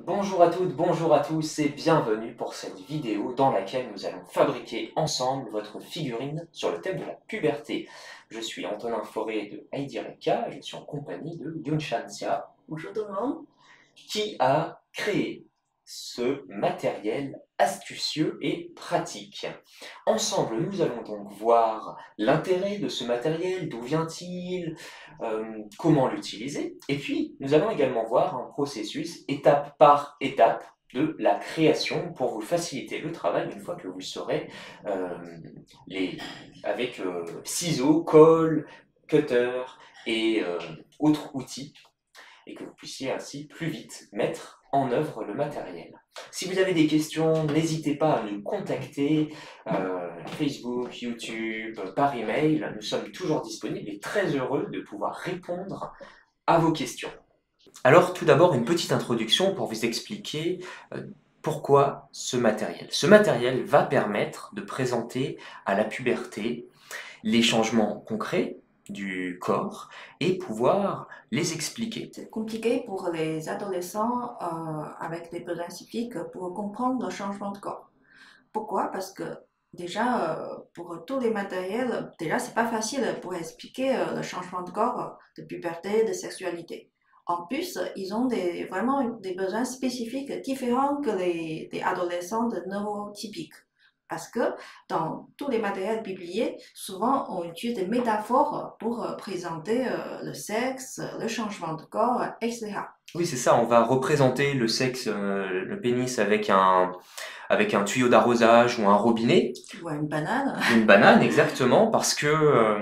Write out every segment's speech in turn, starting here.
Bonjour à toutes, bonjour à tous et bienvenue pour cette vidéo dans laquelle nous allons fabriquer ensemble votre figurine sur le thème de la puberté. Je suis Antonin Forêt de Heidi Reka, je suis en compagnie de Yunshan Xia. Bonjour tout le monde. Qui a créé ce matériel astucieux et pratique. Ensemble, nous allons donc voir l'intérêt de ce matériel, d'où vient-il, comment l'utiliser, et puis nous allons également voir un processus étape par étape de la création pour vous faciliter le travail une fois que vous saurez avec ciseaux, colle, cutter et autres outils et que vous puissiez ainsi plus vite mettre en œuvre le matériel. Si vous avez des questions, n'hésitez pas à nous contacter, Facebook, YouTube, par email, nous sommes toujours disponibles et très heureux de pouvoir répondre à vos questions. Alors tout d'abord une petite introduction pour vous expliquer pourquoi ce matériel. Ce matériel va permettre de présenter à la puberté les changements concrets du corps et pouvoir les expliquer. C'est compliqué pour les adolescents avec des besoins spécifiques pour comprendre le changement de corps. Pourquoi? Parce que déjà, pour tous les matériels, déjà, c'est pas facile pour expliquer le changement de corps, de puberté, de sexualité. En plus, ils ont vraiment des besoins spécifiques différents que les adolescents de neurotypiques. Parce que dans tous les matériels publiés, souvent on utilise des métaphores pour présenter le sexe, le changement de corps, etc. Oui, c'est ça, on va représenter le sexe, le pénis avec un tuyau d'arrosage ou un robinet. Ou une banane. Une banane, exactement, parce que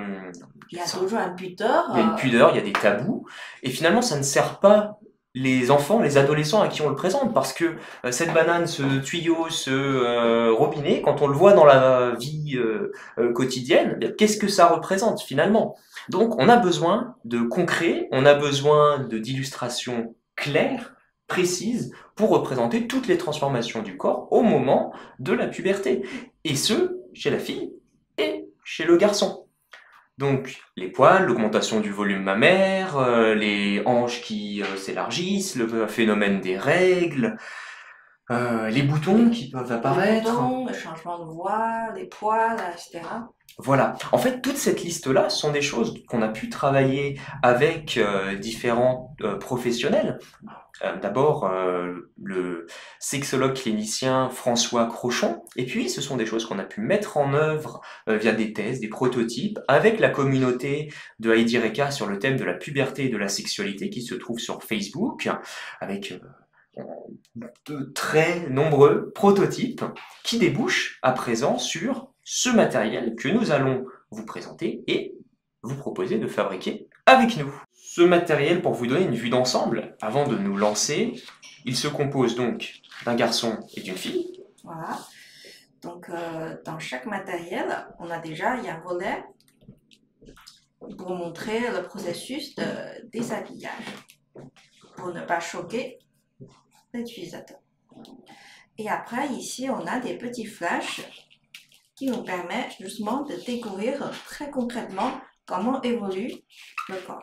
Il y a toujours un pudeur. il y a une pudeur, il y a des tabous, et finalement ça ne sert pas les enfants, les adolescents à qui on le présente, parce que cette banane, ce tuyau, ce robinet, quand on le voit dans la vie quotidienne, qu'est-ce que ça représente finalement? Donc on a besoin de concret, on a besoin d'illustrations claires, précises, pour représenter toutes les transformations du corps au moment de la puberté, et ce, chez la fille et chez le garçon. Donc les poils, l'augmentation du volume mammaire, les hanches qui s'élargissent, le phénomène des règles, les boutons qui peuvent apparaître. Les boutons, le changement de voix, les poils, etc. Voilà. En fait, toute cette liste-là sont des choses qu'on a pu travailler avec différents professionnels. D'abord, le sexologue clinicien François Crochon, et puis ce sont des choses qu'on a pu mettre en œuvre via des thèses, des prototypes, avec la communauté de Heidi Reka sur le thème de la puberté et de la sexualité qui se trouve sur Facebook, avec de très nombreux prototypes qui débouchent à présent sur ce matériel que nous allons vous présenter et vous proposer de fabriquer avec nous. Ce matériel, pour vous donner une vue d'ensemble, avant de nous lancer, il se compose donc d'un garçon et d'une fille. Voilà. Donc, dans chaque matériel, il y a un volet pour montrer le processus de déshabillage, pour ne pas choquer l'utilisateur. Et après, ici, on a des petits flashs qui nous permettent justement de découvrir très concrètement comment évolue le corps.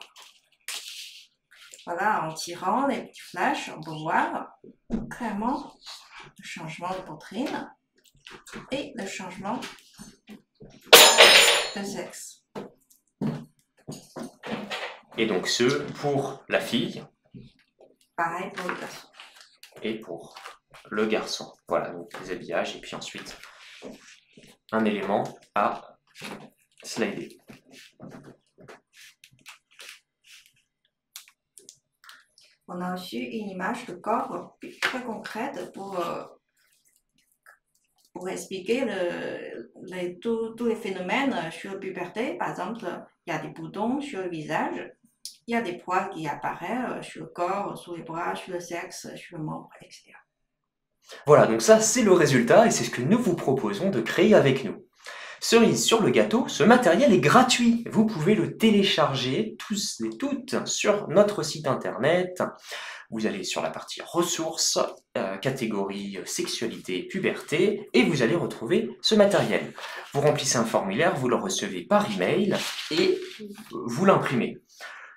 Voilà, en tirant les petits flashs, on peut voir clairement le changement de poitrine et le changement de sexe. Et donc ce pour la fille. Pareil pour le garçon. Et pour le garçon. Voilà, donc les habillages et puis ensuite un élément à slider. On a aussi une image de corps très concrète pour expliquer tous les phénomènes sur la puberté. Par exemple, il y a des boutons sur le visage, il y a des poils qui apparaissent sur le corps, sur les bras, sur le sexe, sur le membre, etc. Voilà, donc ça c'est le résultat et c'est ce que nous vous proposons de créer avec nous. Cerise sur le gâteau, ce matériel est gratuit. Vous pouvez le télécharger tous et toutes sur notre site internet. Vous allez sur la partie ressources, catégorie sexualité, puberté, et vous allez retrouver ce matériel. Vous remplissez un formulaire, vous le recevez par email et vous l'imprimez.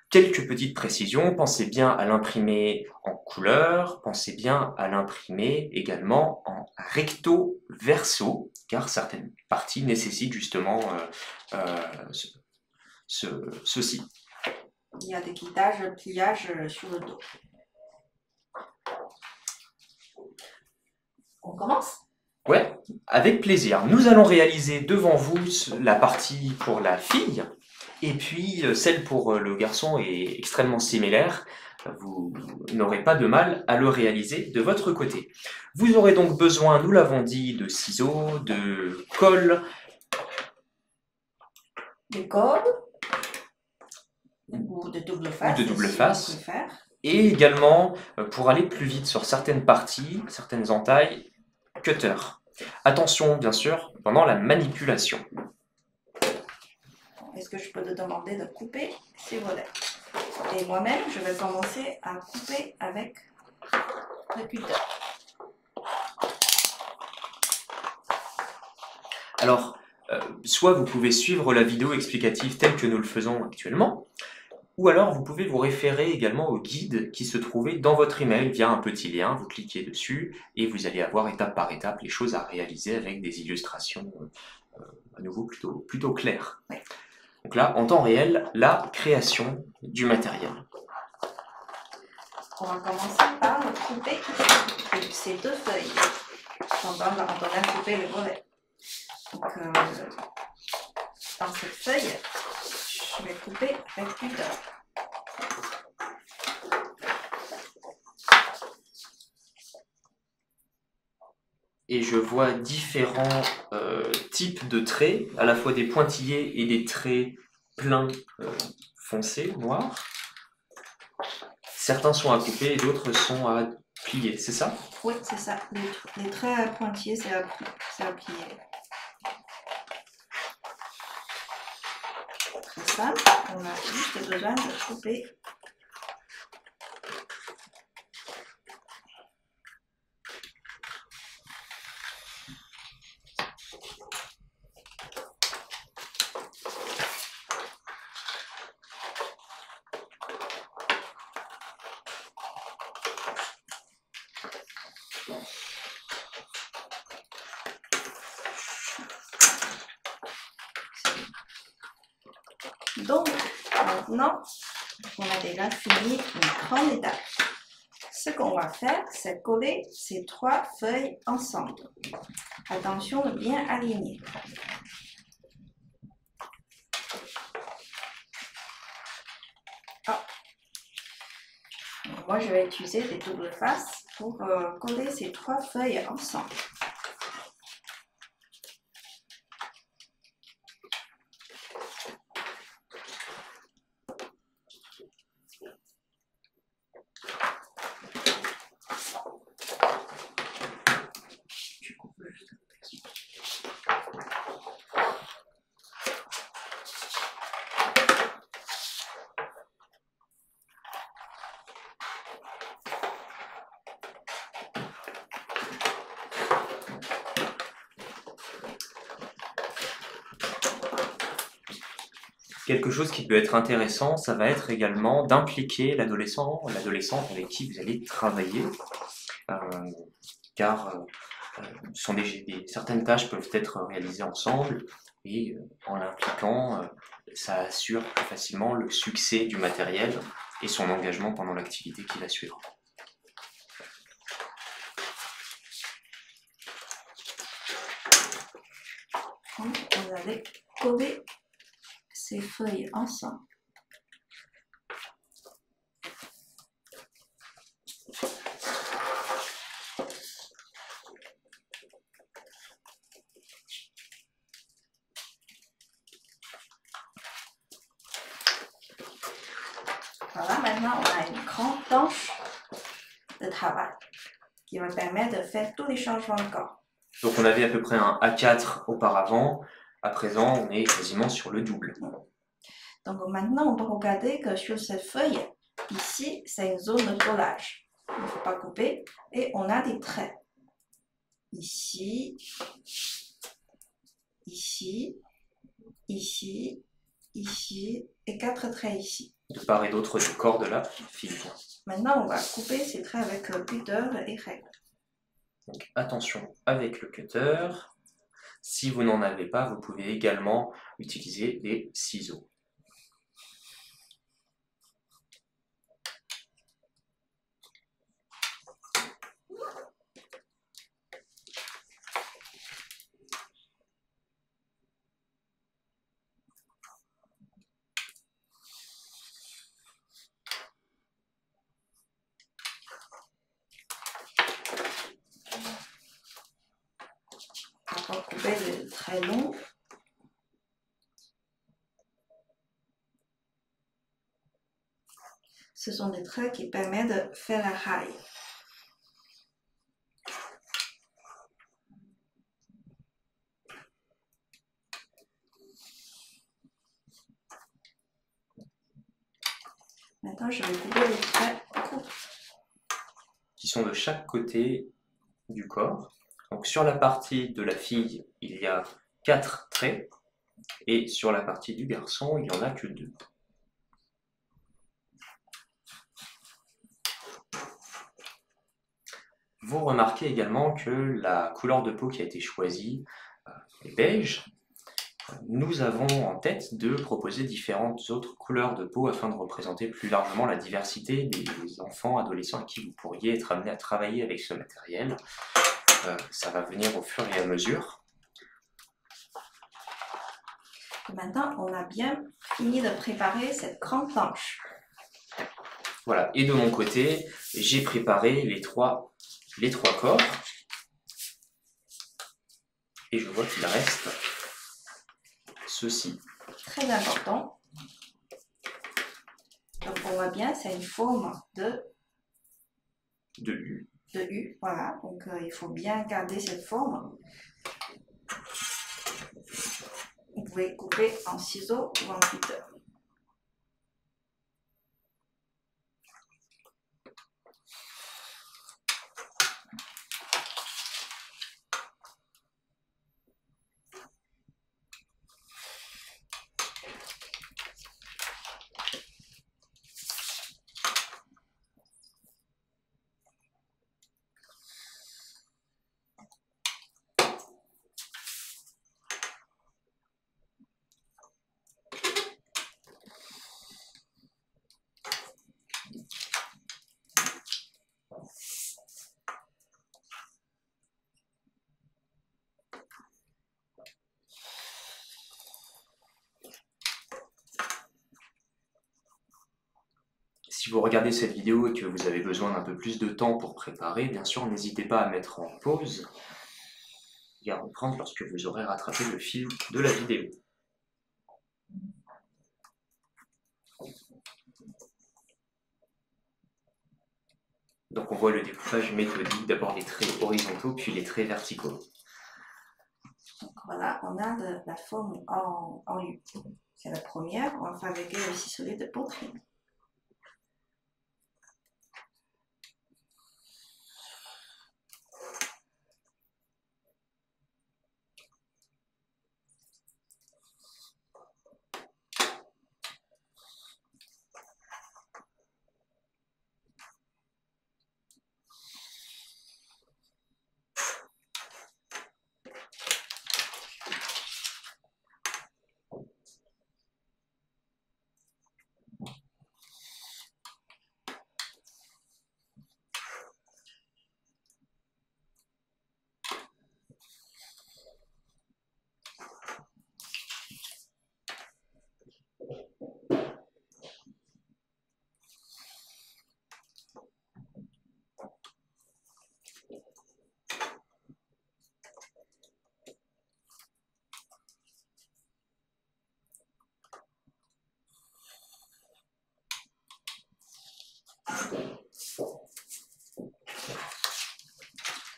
Quelques petites précisions, pensez bien à l'imprimer en couleur, pensez bien à l'imprimer également en recto verso, car certaines parties nécessitent justement ceci. Il y a des guidages, pliages sur le dos. On commence? Ouais, avec plaisir. Nous allons réaliser devant vous la partie pour la fille, et puis celle pour le garçon est extrêmement similaire. Vous n'aurez pas de mal à le réaliser de votre côté. Vous aurez donc besoin, nous l'avons dit, de ciseaux, de colle, Des cordes ou de double face. ou de double si face. on préfère. Et également, pour aller plus vite sur certaines parties, certaines entailles, cutter. Attention, bien sûr, pendant la manipulation. Est-ce que je peux te demander de couper ces volets? Et moi-même, je vais commencer à couper avec le cutter. Alors, soit vous pouvez suivre la vidéo explicative telle que nous le faisons actuellement, ou alors vous pouvez vous référer également au guide qui se trouvait dans votre email via un petit lien, vous cliquez dessus et vous allez avoir étape par étape les choses à réaliser avec des illustrations à nouveau plutôt claires. Oui. Donc là, en temps réel, la création du matériel. On va commencer par couper ces deux feuilles. Pendant on a coupé les volets. Donc, dans cette feuille, je vais couper avec cutter. Et je vois différents types de traits, à la fois des pointillés et des traits pleins foncés, noirs. Certains sont à couper et d'autres sont à plier, c'est ça? Oui, c'est ça. Les traits pointillés, c'est à plier. Très simple. On a juste besoin de couper. Donc, maintenant, on a déjà fini une grande étape. Ce qu'on va faire, c'est coller ces trois feuilles ensemble. Attention de bien aligner. Moi, je vais utiliser des doubles faces pour coller ces trois feuilles ensemble. Quelque chose qui peut être intéressant, ça va être également d'impliquer l'adolescent, l'adolescente avec qui vous allez travailler, car certaines tâches peuvent être réalisées ensemble et en l'impliquant, ça assure plus facilement le succès du matériel et son engagement pendant l'activité qui va suivre. Vous allez coller ces feuilles ensemble. Voilà, maintenant on a une grande planche de travail qui va permettre de faire tous les changements de corps. Donc on avait à peu près un A4 auparavant, à présent on est quasiment sur le double. Donc maintenant on peut regarder que sur cette feuille, ici c'est une zone de collage. Il ne faut pas couper et on a des traits. Ici, ici, ici, ici et 4 traits ici. de part et d'autre du corps de la fille. Maintenant, on va couper ces traits avec cutter et règle. Donc attention avec le cutter. Si vous n'en avez pas, vous pouvez également utiliser des ciseaux. On va couper les traits longs. Ce sont des traits qui permettent de faire la raille. Maintenant, je vais couper les traits courts. Qui sont de chaque côté du corps. Donc sur la partie de la fille, il y a 4 traits, et sur la partie du garçon, il n'y en a que 2. Vous remarquez également que la couleur de peau qui a été choisie est beige. Nous avons en tête de proposer différentes autres couleurs de peau afin de représenter plus largement la diversité des enfants, adolescents à qui vous pourriez être amené à travailler avec ce matériel. Ça va venir au fur et à mesure. Maintenant, on a bien fini de préparer cette grande planche. Voilà, et de mon côté, j'ai préparé les trois corps. Et je vois qu'il reste ceci. Très important. Donc on voit bien, c'est une forme de U. De U, voilà. Donc il faut bien garder cette forme. Vous pouvez couper en ciseaux ou en cutter. Si vous regardez cette vidéo et que vous avez besoin d'un peu plus de temps pour préparer, bien sûr, n'hésitez pas à mettre en pause et à reprendre lorsque vous aurez rattrapé le fil de la vidéo. Donc on voit le découpage méthodique, d'abord les traits horizontaux, puis les traits verticaux. Donc voilà, on a la forme en U. C'est la première, on va fabriquer le ciselet de poitrine.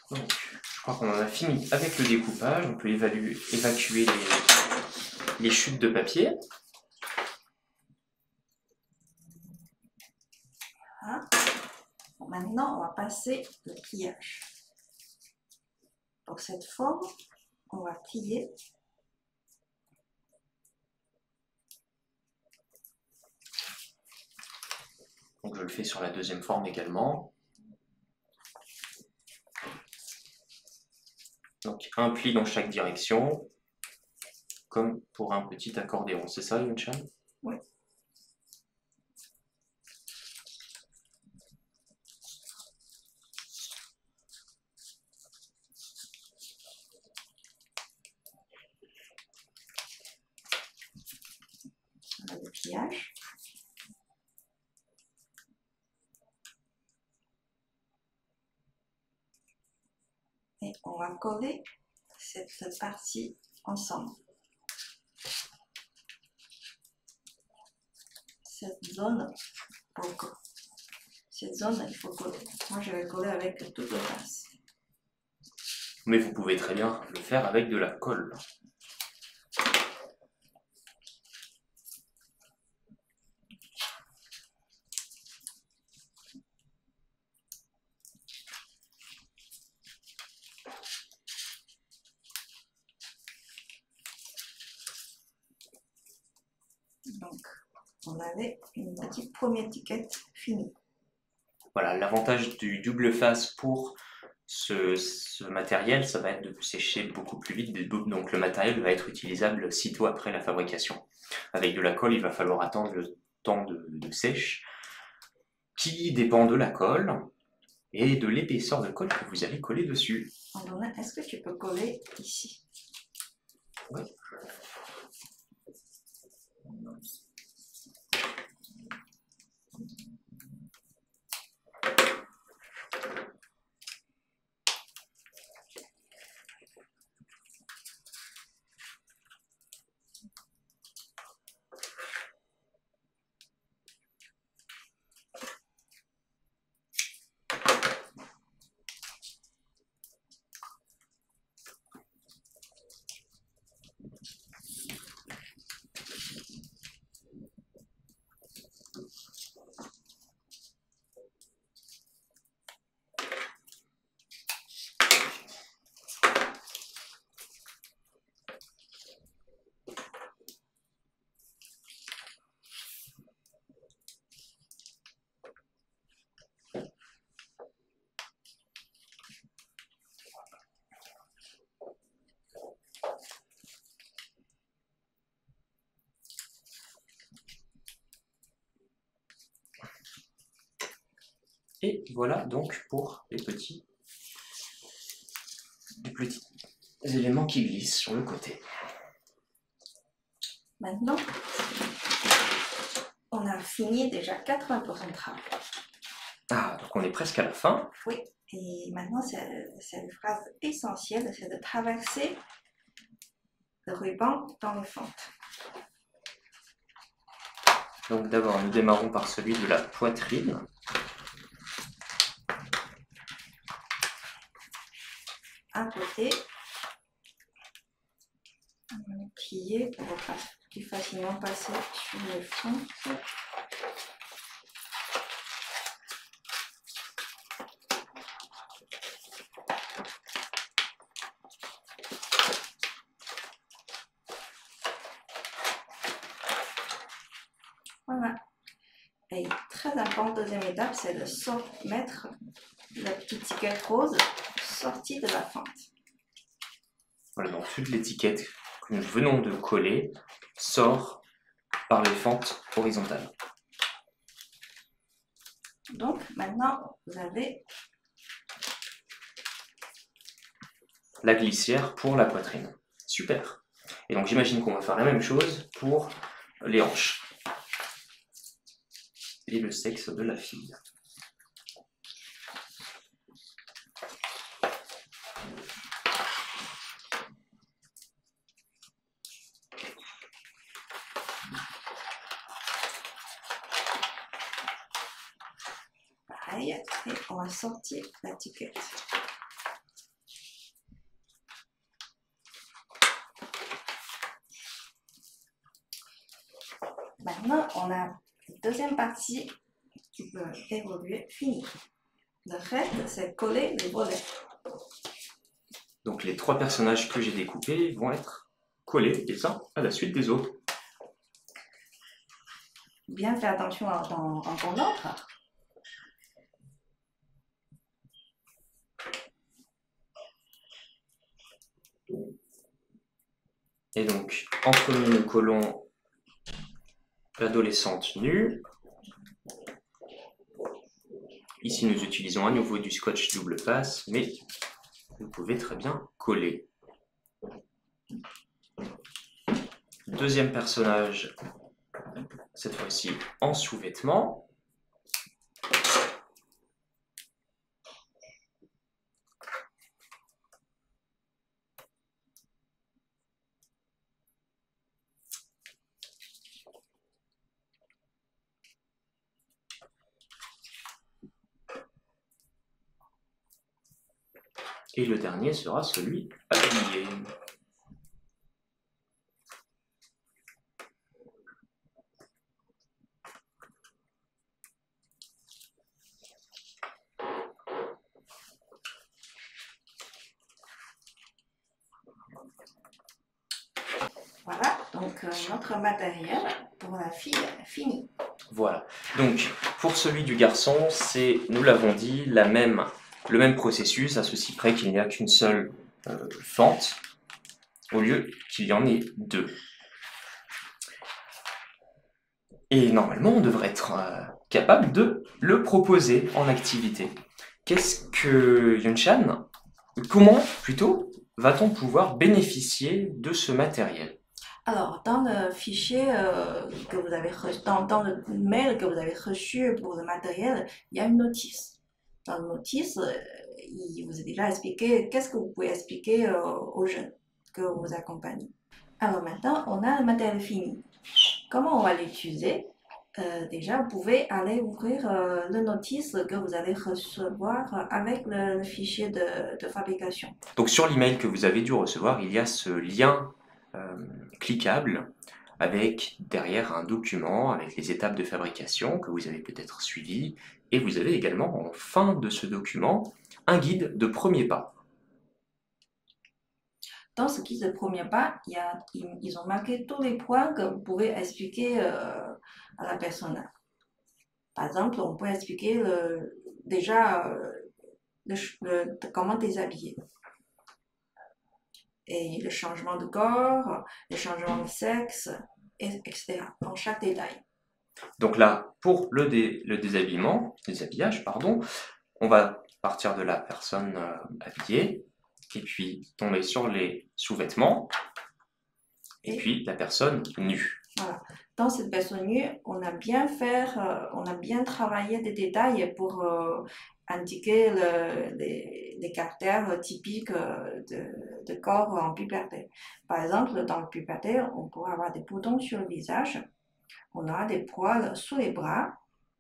Donc, je crois qu'on en a fini avec le découpage. On peut évacuer les chutes de papier. Voilà. Bon, maintenant, on va passer le pliage. Pour cette forme, on va plier. Donc je le fais sur la deuxième forme également. Donc un pli dans chaque direction, comme pour un petit accordéon. C'est ça, Yunchan? Oui. Le pliage. Et on va coller cette partie ensemble. Cette zone, il faut coller. Moi, je vais coller avec toute la face. Mais vous pouvez très bien le faire avec de la colle. Donc, on avait une petite première étiquette finie. Voilà, l'avantage du double face pour ce matériel, ça va être de sécher beaucoup plus vite, donc le matériel va être utilisable sitôt après la fabrication. Avec de la colle, il va falloir attendre le temps de sèche, qui dépend de la colle et de l'épaisseur de colle que vous avez collé dessus. Andona, est-ce que tu peux coller ici? Oui. Et voilà donc pour les petits éléments qui glissent sur le côté. Maintenant, on a fini déjà 80% de travail. Ah, donc on est presque à la fin. Oui, et maintenant c'est une phrase essentielle, c'est de traverser le ruban dans les fentes. Donc d'abord, nous démarrons par celui de la poitrine. Un côté, on va plier pour plus facilement passer sur les fentes. Voilà. Et très important, deuxième étape, c'est de mettre la petite étiquette rose sortie de la fente. Voilà, donc toute l'étiquette que nous venons de coller sort par les fentes horizontales. Donc maintenant, vous avez la glissière pour la poitrine. Super. Et donc j'imagine qu'on va faire la même chose pour les hanches et le sexe de la fille. pareil et on va sortir l'étiquette. Maintenant, on a la deuxième partie qui peut évoluer, finie. Le reste, c'est coller les volets. Donc les trois personnages que j'ai découpés vont être collés les uns à la suite des autres. Bien faire attention en ton ordre. Et donc, entre nous collons l'adolescente nue. Ici, nous utilisons à nouveau du scotch double passe, mais vous pouvez très bien coller. Deuxième personnage, cette fois-ci en sous-vêtements. Et le dernier sera celui habillé. Voilà, donc notre matériel pour la fille est fini. Voilà. Donc, pour celui du garçon, c'est, nous l'avons dit, le même processus, à ceci près qu'il n'y a qu'une seule fente, au lieu qu'il y en ait deux. Et normalement, on devrait être capable de le proposer en activité. Qu'est-ce que Yunshan, comment plutôt va-t-on pouvoir bénéficier de ce matériel? Alors, dans le fichier que vous avez reçu, dans le mail que vous avez reçu pour le matériel, il y a une notice. Dans la notice, il vous a déjà expliqué qu'est-ce que vous pouvez expliquer aux jeunes que vous accompagnez. Alors maintenant, on a le matériel fini. Comment on va l'utiliser? Déjà, vous pouvez aller ouvrir le notice que vous allez recevoir avec le fichier de fabrication. Donc sur l'email que vous avez dû recevoir, il y a ce lien cliquable avec derrière un document avec les étapes de fabrication que vous avez peut-être suivies, et vous avez également en fin de ce document un guide de premiers pas. Dans ce guide de premier pas, ils ont marqué tous les points que vous pouvez expliquer à la personne. Par exemple, on peut expliquer déjà comment déshabiller. Et le changement de corps, le changement de sexe, etc. Dans chaque détail. Donc là, pour le déshabillage, pardon, on va partir de la personne habillée, et puis tomber sur les sous-vêtements, et puis la personne nue. Voilà. Dans cette personne nue, on a bien travaillé des détails pour indiquer les caractères typiques de corps en puberté. Par exemple, dans la puberté, on pourra avoir des boutons sur le visage, on aura des poils sous les bras,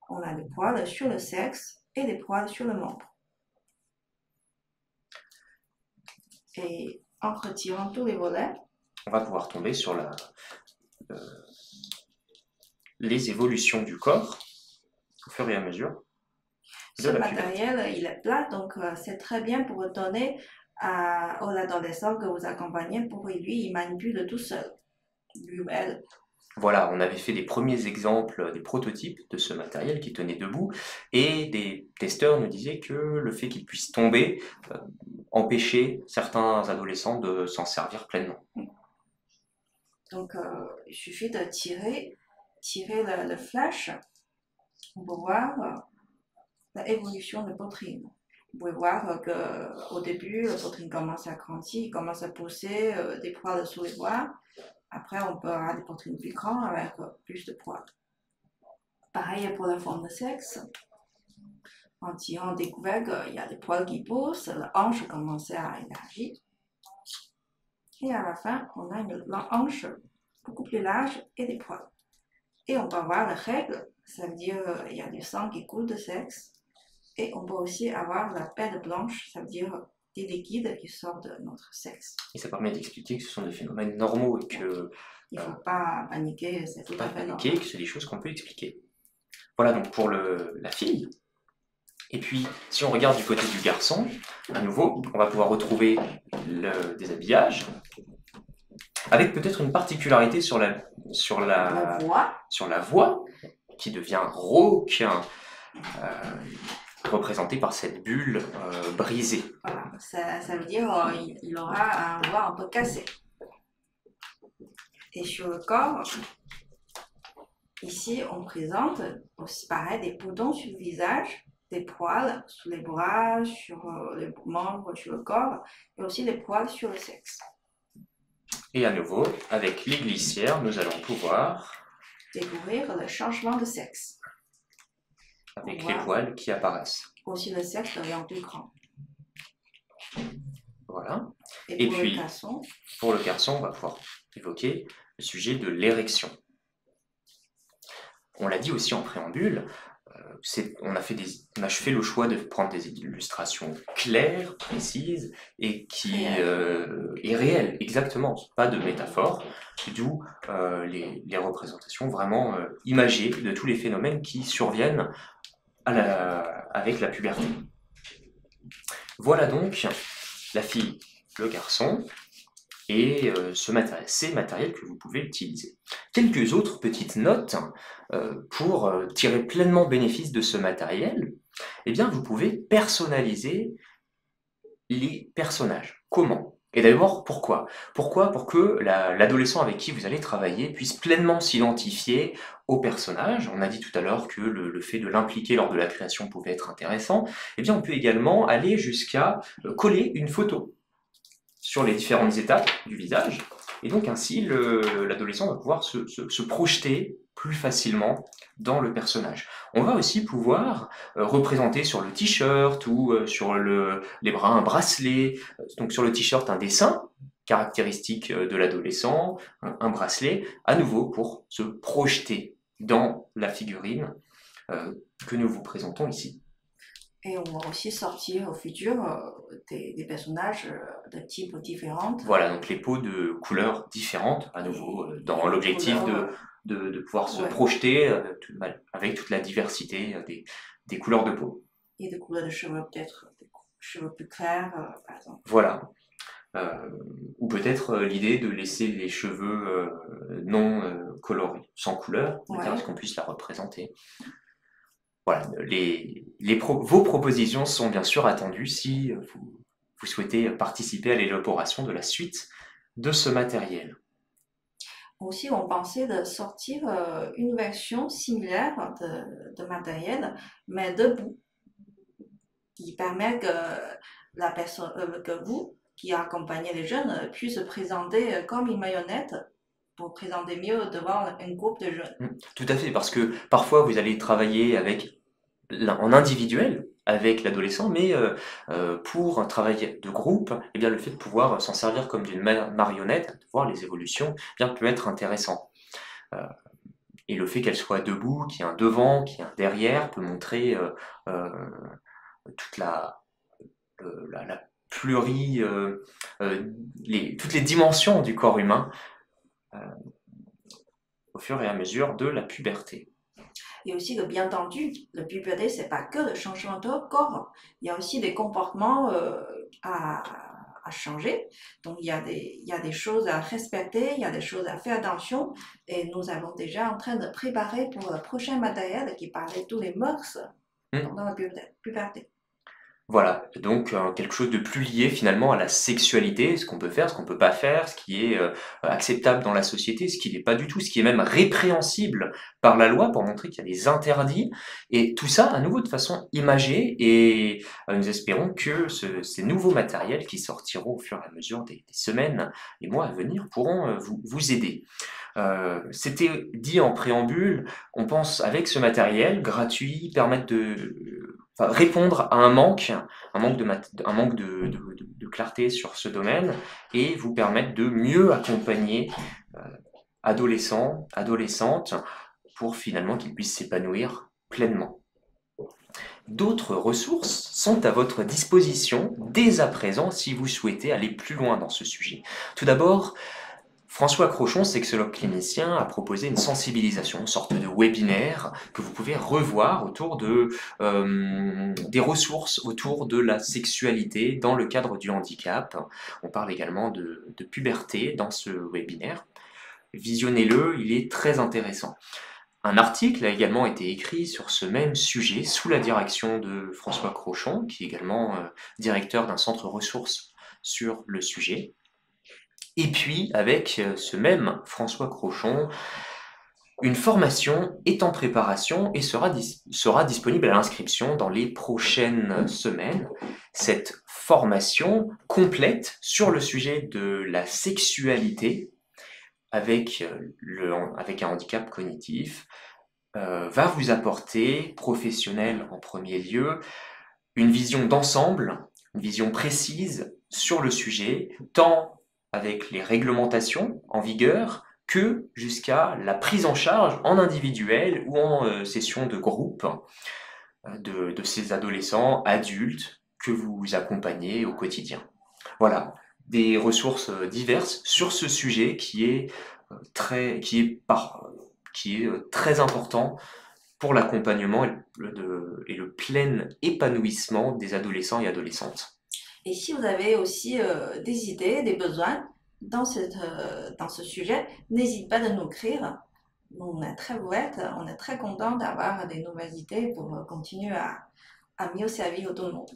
on a des poils sur le sexe et des poils sur le membre. Et en retirant tous les volets, on va pouvoir tomber sur les évolutions du corps au fur et à mesure. Ce matériel, il est plat, donc c'est très bien pour donner aux adolescents que vous accompagnez pour lui, il manipule tout seul, lui ou elle. Voilà, on avait fait des premiers exemples, des prototypes de ce matériel qui tenait debout, et des testeurs nous disaient que le fait qu'il puisse tomber empêchait certains adolescents de s'en servir pleinement. Donc, il suffit de tirer le flash pour voir l'évolution de poitrine. Vous pouvez voir qu'au début, la poitrine commence à grandir, il commence à pousser des poils sous les bras. Après, on peut avoir des poitrines plus grandes avec plus de poils. Pareil pour la forme de sexe. En tirant, on découvert qu'il y a des poils qui poussent, la hanche commence à élargir. Et à la fin, on a une hanche beaucoup plus large et des poils. Et on peut avoir la règle, ça veut dire qu'il y a du sang qui coule de sexe. Et on peut aussi avoir la pelle blanche, ça veut dire des liquides qui sortent de notre sexe. Et ça permet d'expliquer que ce sont des phénomènes normaux et que... il ne faut pas paniquer, c'est tout à fait normal. Que c'est des choses qu'on peut expliquer. Voilà donc pour la fille. Et puis, si on regarde du côté du garçon, à nouveau, on va pouvoir retrouver le déshabillage, avec peut-être une particularité sur la voix, qui devient rauque, représentée par cette bulle brisée. Voilà, ça veut dire qu'il aura un voix un peu cassé. Et sur le corps, ici, on présente aussi pareil des boutons sur le visage, des poils sur les bras, sur les membres, sur le corps, et aussi des poils sur le sexe. Et à nouveau, avec les glissières, nous allons pouvoir, Découvrir le changement de sexe. avec On les voit poils qui apparaissent. aussi le sexe devient plus grand. Voilà. Et Et pour puis, le garçon, pour le garçon, on va pouvoir évoquer le sujet de l'érection. On l'a dit aussi en préambule, on a fait le choix de prendre des illustrations claires, précises et qui est réelle, exactement, pas de métaphore, d'où les représentations vraiment imagées de tous les phénomènes qui surviennent avec la puberté. Voilà donc la fille, le garçon, et ces matériels que vous pouvez utiliser. Quelques autres petites notes pour tirer pleinement bénéfice de ce matériel. Eh bien, vous pouvez personnaliser les personnages. Comment? Et d'abord, pourquoi? Pourquoi? Pour que l'adolescent avec qui vous allez travailler puisse pleinement s'identifier au personnage. On a dit tout à l'heure que le fait de l'impliquer lors de la création pouvait être intéressant. Eh bien, on peut également aller jusqu'à coller une photo sur les différentes étapes du visage. Et donc ainsi, l'adolescent va pouvoir se projeter plus facilement dans le personnage. On va aussi pouvoir représenter sur le t-shirt ou sur les bras un bracelet. Donc sur le t-shirt, un dessin caractéristique de l'adolescent, un bracelet, à nouveau pour se projeter dans la figurine que nous vous présentons ici. et on va aussi sortir au futur des personnages de types différents. Voilà, donc les peaux de couleurs différentes, à nouveau, dans l'objectif de pouvoir se projeter avec toute la diversité des couleurs de peau. Et des couleurs de cheveux, peut-être des cheveux plus clairs, par exemple. Voilà. Ou peut-être l'idée de laisser les cheveux non colorés, sans couleur, parce qu'on puisse la représenter. Voilà, vos propositions sont bien sûr attendues si vous souhaitez participer à l'élaboration de la suite de ce matériel. Aussi, on pensait de sortir une version similaire de matériel, mais debout, qui permet que la personne, que vous, qui accompagnez les jeunes, puisse se présenter comme une marionnette pour présenter mieux devant un groupe de jeunes. Tout à fait, parce que parfois vous allez travailler en individuel avec l'adolescent, mais pour un travail de groupe, eh bien, le fait de pouvoir s'en servir comme d'une marionnette, de voir les évolutions, eh bien, peut être intéressant. Et le fait qu'elle soit debout, qu'il y ait un devant, qu'il y ait un derrière, peut montrer toute toutes les dimensions du corps humain au fur et à mesure de la puberté. Et aussi que, bien entendu, la puberté, c'est pas que le changement de corps. Il y a aussi des comportements à changer. Donc, il y a des choses à respecter, il y a des choses à faire attention. Et nous avons déjà en train de préparer pour le prochain matériel qui parlait de tous les mœurs pendant la puberté. Voilà, donc quelque chose de plus lié finalement à la sexualité, ce qu'on peut faire, ce qu'on peut pas faire, ce qui est acceptable dans la société, ce qui n'est pas du tout, ce qui est même répréhensible par la loi pour montrer qu'il y a des interdits, et tout ça à nouveau de façon imagée, et nous espérons que ces nouveaux matériels qui sortiront au fur et à mesure des semaines et mois à venir pourront vous aider. C'était dit en préambule, on pense avec ce matériel gratuit permettre répondre à un manque de clarté sur ce domaine et vous permettre de mieux accompagner adolescents, adolescentes pour finalement qu'ils puissent s'épanouir pleinement. D'autres ressources sont à votre disposition dès à présent si vous souhaitez aller plus loin dans ce sujet. Tout d'abord, François Crochon, sexologue clinicien, a proposé une sensibilisation, une sorte de webinaire que vous pouvez revoir autour des ressources autour de la sexualité dans le cadre du handicap. On parle également de puberté dans ce webinaire. Visionnez-le, il est très intéressant. Un article a également été écrit sur ce même sujet sous la direction de François Crochon, qui est également directeur d'un centre ressources sur le sujet. Et puis, avec ce même François Crochon, une formation est en préparation et sera disponible à l'inscription dans les prochaines semaines. Cette formation complète sur le sujet de la sexualité avec un handicap cognitif va vous apporter, professionnel en premier lieu, une vision d'ensemble, une vision précise sur le sujet, tant avec les réglementations en vigueur que jusqu'à la prise en charge en individuel ou en session de groupe de ces adolescents, adultes que vous accompagnez au quotidien. Voilà, des ressources diverses sur ce sujet qui est très important pour l'accompagnement et le plein épanouissement des adolescents et adolescentes. Et si vous avez aussi des idées, des besoins dans ce sujet, n'hésitez pas de nous écrire. On est très ouverts, on est très contents d'avoir des nouvelles idées pour continuer à mieux servir tout le monde.